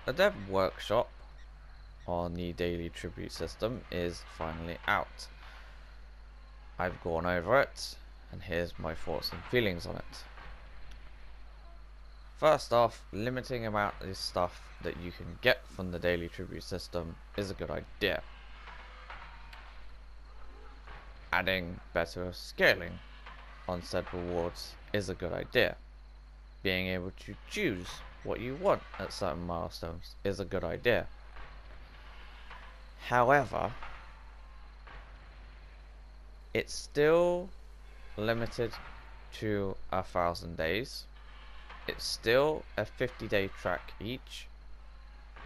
The dev workshop on the daily tribute system is finally out. I've gone over it, and here's my thoughts and feelings on it. First off, limiting amount of stuff that you can get from the daily tribute system is a good idea. Adding better scaling on said rewards is a good idea. Being able to choose what you want at certain milestones is a good idea. However, it's still limited to 1,000 days. It's still a 50-day track each,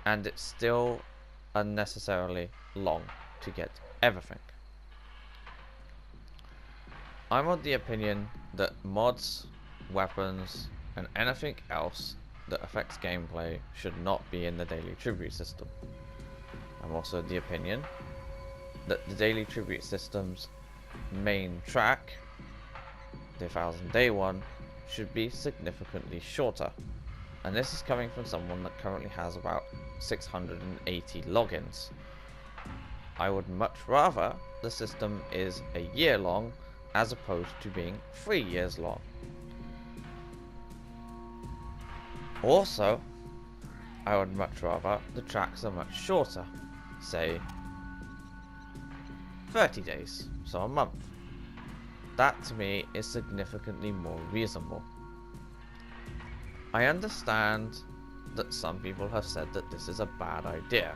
and it's still unnecessarily long to get everything. I'm of the opinion that mods, weapons, and anything else that affects gameplay should not be in the daily tribute system. I'm also of the opinion that the daily tribute system's main track, the 1,000-day one, should be significantly shorter. And this is coming from someone that currently has about 680 logins. I would much rather the system is a year long as opposed to being 3 years long. Also, I would much rather the tracks are much shorter, say 30 days, so a month. That to me is significantly more reasonable. I understand that some people have said that this is a bad idea,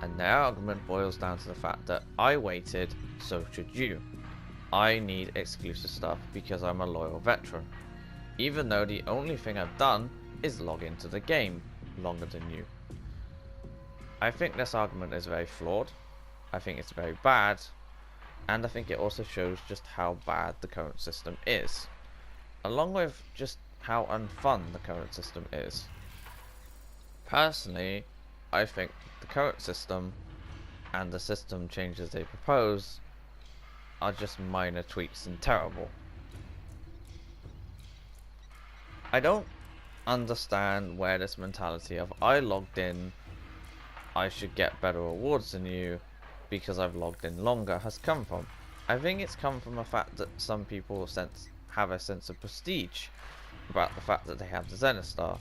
and their argument boils down to the fact that I waited, so should you. I need exclusive stuff because I'm a loyal veteran, even though the only thing I've done is log into the game longer than you. I think this argument is very flawed, I think it's very bad, and I think it also shows just how bad the current system is, along with just how unfun the current system is. Personally, I think the current system and the system changes they propose are just minor tweaks and terrible. I don't understand where this mentality of I logged in, I should get better rewards than you because I've logged in longer has come from. I think it's come from the fact that some people have a sense of prestige about the fact that they have the Zenith Star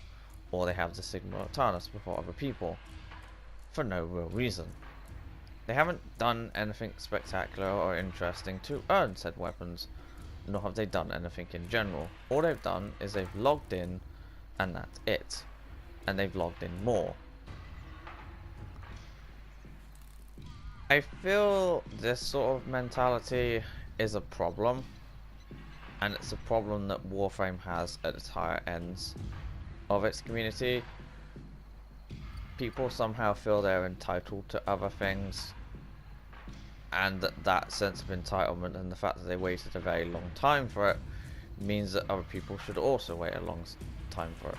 or they have the Sigma Octanus before other people for no real reason. They haven't done anything spectacular or interesting to earn said weapons, nor have they done anything in general. All they've done is they've logged in and that's it, and they've logged in more. I feel this sort of mentality is a problem, and it's a problem that Warframe has at its higher ends of its community. People somehow feel they're entitled to other things, and that sense of entitlement and the fact that they waited a very long time for it means that other people should also wait a long time for it.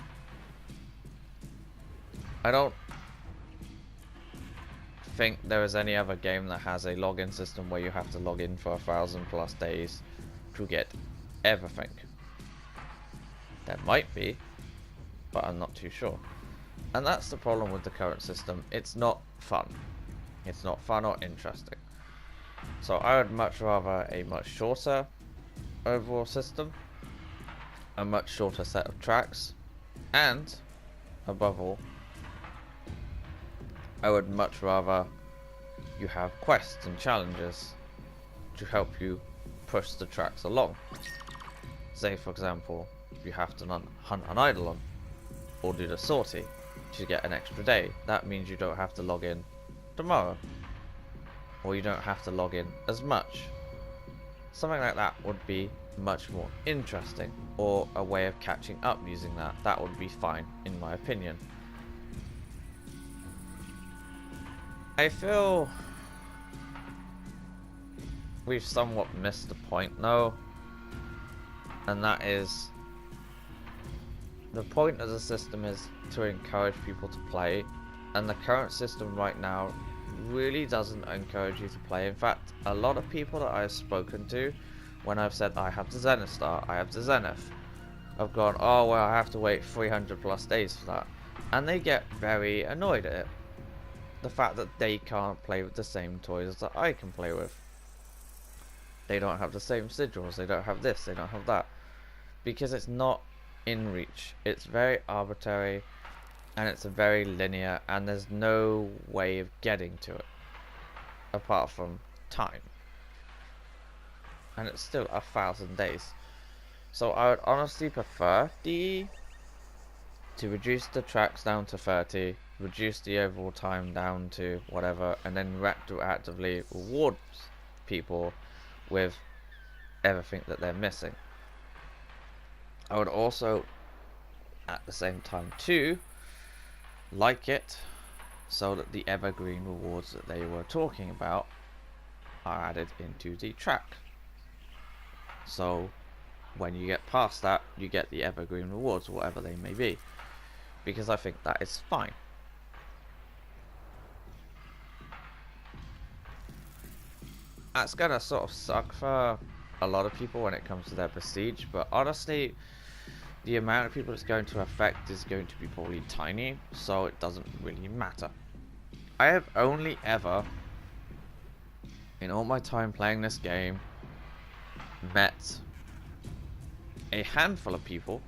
I don't think there is any other game that has a login system where you have to log in for 1,000+ days to get everything. There might be, but I'm not too sure. And that's the problem with the current system. It's not fun. It's not fun or interesting. So I would much rather a much shorter overall system, a much shorter set of tracks, and above all, I would much rather you have quests and challenges to help you push the tracks along. Say for example, you have to hunt an Eidolon or do the sortie to get an extra day. That means you don't have to log in tomorrow, or you don't have to log in as much. Something like that would be much more interesting, or a way of catching up using that. That would be fine in my opinion. I feel we've somewhat missed the point though, and that is the point of the system is to encourage people to play, and the current system right now really doesn't encourage you to play. In fact, a lot of people that I've spoken to, when I've said I have the Zenith Star, I have the Zenith, I've gone, oh well, I have to wait 300+ days for that. and they get very annoyed at it. The fact that they can't play with the same toys that I can play with. They don't have the same sigils, they don't have this, they don't have that. Because it's not in reach. It's very arbitrary, and it's very linear, and there's no way of getting to it apart from time. And it's still 1,000 days. So I would honestly prefer to reduce the tracks down to 30, reduce the overall time down to whatever, and then retroactively reward people with everything that they're missing. I would also, at the same time too, like it so that the evergreen rewards that they were talking about are added into the track. So when you get past that, you get the evergreen rewards, whatever they may be, because I think that is fine. That's gonna sort of suck for a lot of people when it comes to their prestige, but honestly, the amount of people it's going to affect is going to be probably tiny, so it doesn't really matter. I have only ever, in all my time playing this game, met a handful of people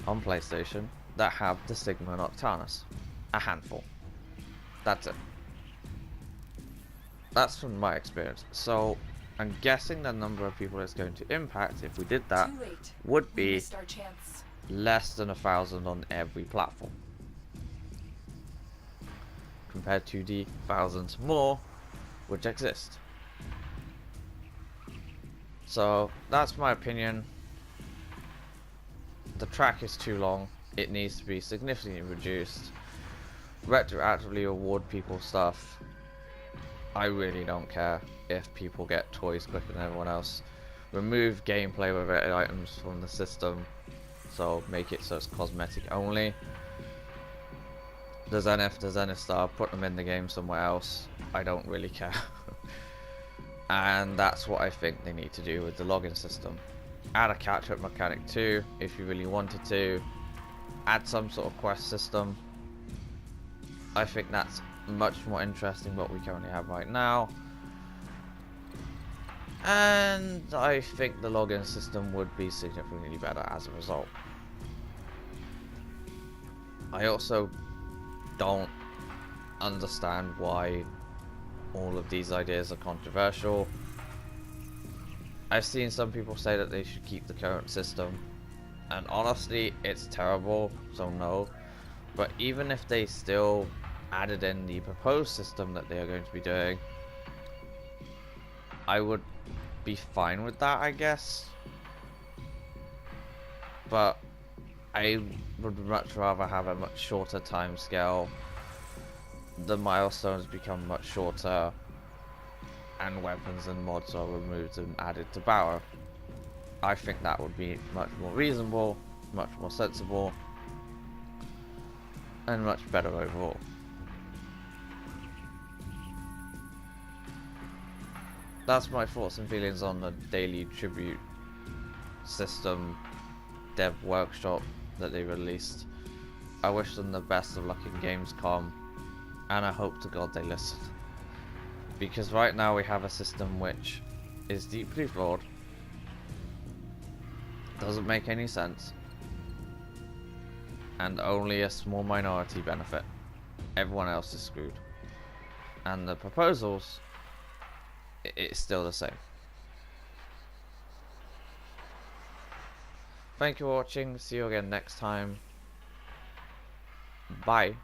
on PlayStation that have the Sigma Noctanus. A handful. That's it. That's from my experience. So I'm guessing the number of people it's going to impact, if we did that, would be less than 1,000 on every platform, compared to the thousands more which exist. So that's my opinion. The track is too long. It needs to be significantly reduced. Retroactively award people stuff. I really don't care if people get toys quicker than everyone else. Remove gameplay related items from the system, so make it so it's cosmetic only. The Zenith Star, put them in the game somewhere else. I don't really care. And that's what I think they need to do with the login system. Add a catch-up mechanic too, if you really wanted to. Add some sort of quest system. I think that's much more interesting than what we currently have right now. And I think the login system would be significantly better as a result. I also don't understand why all of these ideas are controversial. I've seen some people say that they should keep the current system, and honestly it's terrible, so no. But even if they still added in the proposed system that they are going to be doing, I would be fine with that, I guess. But I would much rather have a much shorter time scale. The milestones become much shorter, and weapons and mods are removed and added to Bower. I think that would be much more reasonable, much more sensible, and much better overall. That's my thoughts and feelings on the daily tribute system dev workshop that they released. I wish them the best of luck in Gamescom, and I hope to God they listen. Because right now we have a system which is deeply flawed, doesn't make any sense, and only a small minority benefit. Everyone else is screwed. And the proposals, it's still the same. Thank you for watching. See you again next time. Bye.